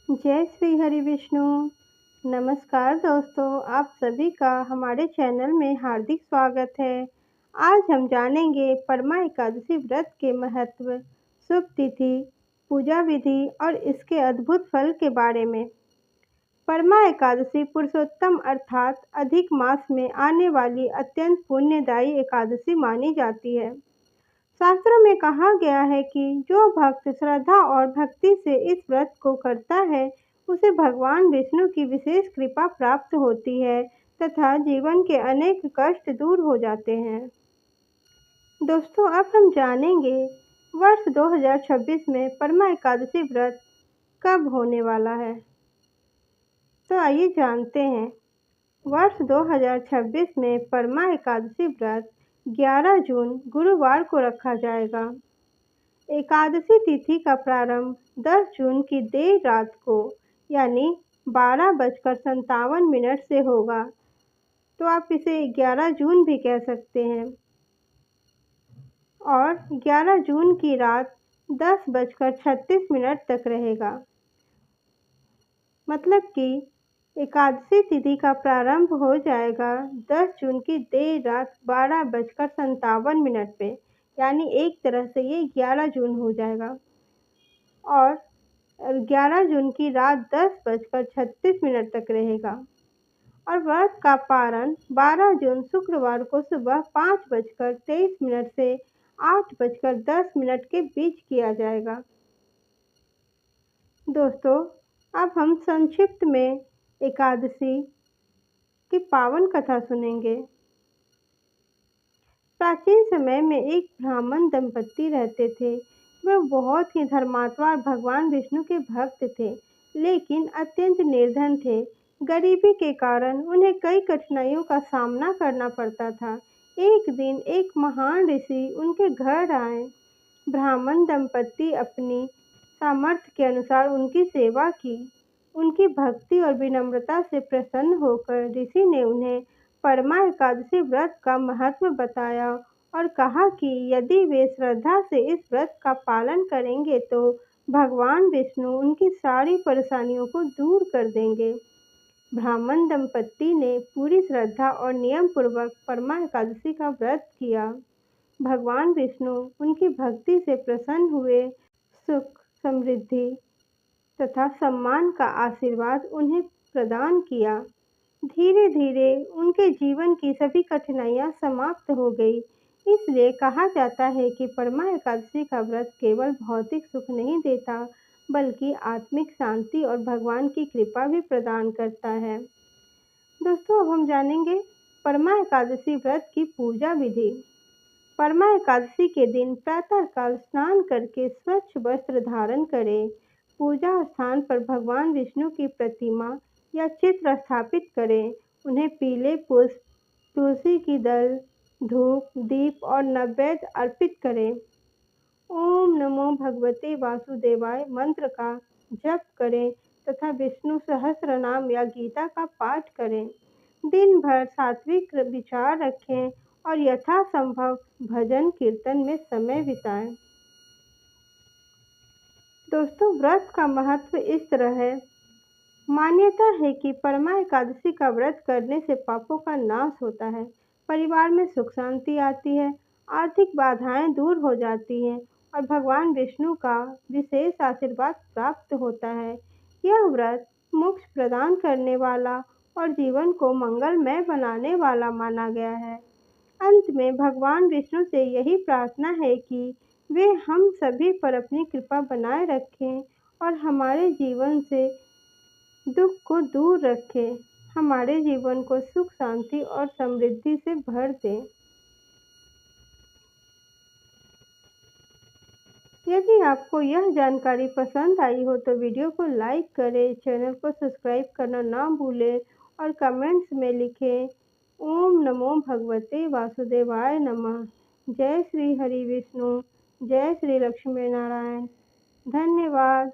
जय श्री हरि विष्णु। नमस्कार दोस्तों, आप सभी का हमारे चैनल में हार्दिक स्वागत है। आज हम जानेंगे परमा एकादशी व्रत के महत्व, शुभ तिथि, पूजा विधि और इसके अद्भुत फल के बारे में। परमा एकादशी पुरुषोत्तम अर्थात अधिक मास में आने वाली अत्यंत पुण्यदायी एकादशी मानी जाती है। शास्त्रों में कहा गया है कि जो भक्त श्रद्धा और भक्ति से इस व्रत को करता है, उसे भगवान विष्णु की विशेष कृपा प्राप्त होती है तथा जीवन के अनेक कष्ट दूर हो जाते हैं। दोस्तों, अब हम जानेंगे वर्ष 2026 में परमा एकादशी व्रत कब होने वाला है। तो आइए जानते हैं। वर्ष 2026 में परमा एकादशी व्रत 11 जून गुरुवार को रखा जाएगा। एकादशी तिथि का प्रारंभ 10 जून की देर रात को यानी 12:57 से होगा, तो आप इसे 11 जून भी कह सकते हैं, और 11 जून की रात 10:36 तक रहेगा। मतलब कि एकादशी तिथि का प्रारंभ हो जाएगा 10 जून की देर रात 12:57 पे, यानी एक तरह से ये 11 जून हो जाएगा। और 11 जून की रात 10:36 तक रहेगा। और व्रत का पारण 12 जून शुक्रवार को सुबह 5:23 से 8:10 के बीच किया जाएगा। दोस्तों, अब हम संक्षिप्त में एकादशी की पावन कथा सुनेंगे। प्राचीन समय में एक ब्राह्मण दंपत्ति रहते थे। वह बहुत ही धर्मात्मा और भगवान विष्णु के भक्त थे, लेकिन अत्यंत निर्धन थे। गरीबी के कारण उन्हें कई कठिनाइयों का सामना करना पड़ता था। एक दिन एक महान ऋषि उनके घर आए। ब्राह्मण दंपत्ति अपनी सामर्थ्य के अनुसार उनकी सेवा की। उनकी भक्ति और विनम्रता से प्रसन्न होकर ऋषि ने उन्हें परमा एकादशी व्रत का महत्व बताया और कहा कि यदि वे श्रद्धा से इस व्रत का पालन करेंगे तो भगवान विष्णु उनकी सारी परेशानियों को दूर कर देंगे। ब्राह्मण दंपत्ति ने पूरी श्रद्धा और नियम पूर्वक परमा एकादशी का व्रत किया। भगवान विष्णु उनकी भक्ति से प्रसन्न हुए। सुख, समृद्धि तथा सम्मान का आशीर्वाद उन्हें प्रदान किया। धीरे धीरे उनके जीवन की सभी कठिनाइयां समाप्त हो गई। इसलिए कहा जाता है कि परमा एकादशी का व्रत केवल भौतिक सुख नहीं देता, बल्कि आत्मिक शांति और भगवान की कृपा भी प्रदान करता है। दोस्तों, अब हम जानेंगे परमा एकादशी व्रत की पूजा विधि। परमा एकादशी के दिन प्रातःकाल स्नान करके स्वच्छ वस्त्र धारण करें। पूजा स्थान पर भगवान विष्णु की प्रतिमा या चित्र स्थापित करें। उन्हें पीले पुष्प, तुलसी की दल, धूप, दीप और नैवेद्य अर्पित करें। ओम नमो भगवते वासुदेवाय मंत्र का जप करें तथा विष्णु सहस्त्रनाम या गीता का पाठ करें। दिन भर सात्विक विचार रखें और यथासंभव भजन कीर्तन में समय बिताएं। दोस्तों, व्रत का महत्व इस तरह है। मान्यता है कि परमा एकादशी का व्रत करने से पापों का नाश होता है, परिवार में सुख शांति आती है, आर्थिक बाधाएं दूर हो जाती हैं और भगवान विष्णु का विशेष आशीर्वाद प्राप्त होता है। यह व्रत मोक्ष प्रदान करने वाला और जीवन को मंगलमय बनाने वाला माना गया है। अंत में भगवान विष्णु से यही प्रार्थना है कि वे हम सभी पर अपनी कृपा बनाए रखें और हमारे जीवन से दुख को दूर रखें, हमारे जीवन को सुख शांति और समृद्धि से भर दें। यदि आपको यह जानकारी पसंद आई हो तो वीडियो को लाइक करें, चैनल को सब्सक्राइब करना ना भूलें और कमेंट्स में लिखें ओम नमो भगवते वासुदेवाय नमः। जय श्री हरि विष्णु, जय श्री लक्ष्मी नारायण। धन्यवाद।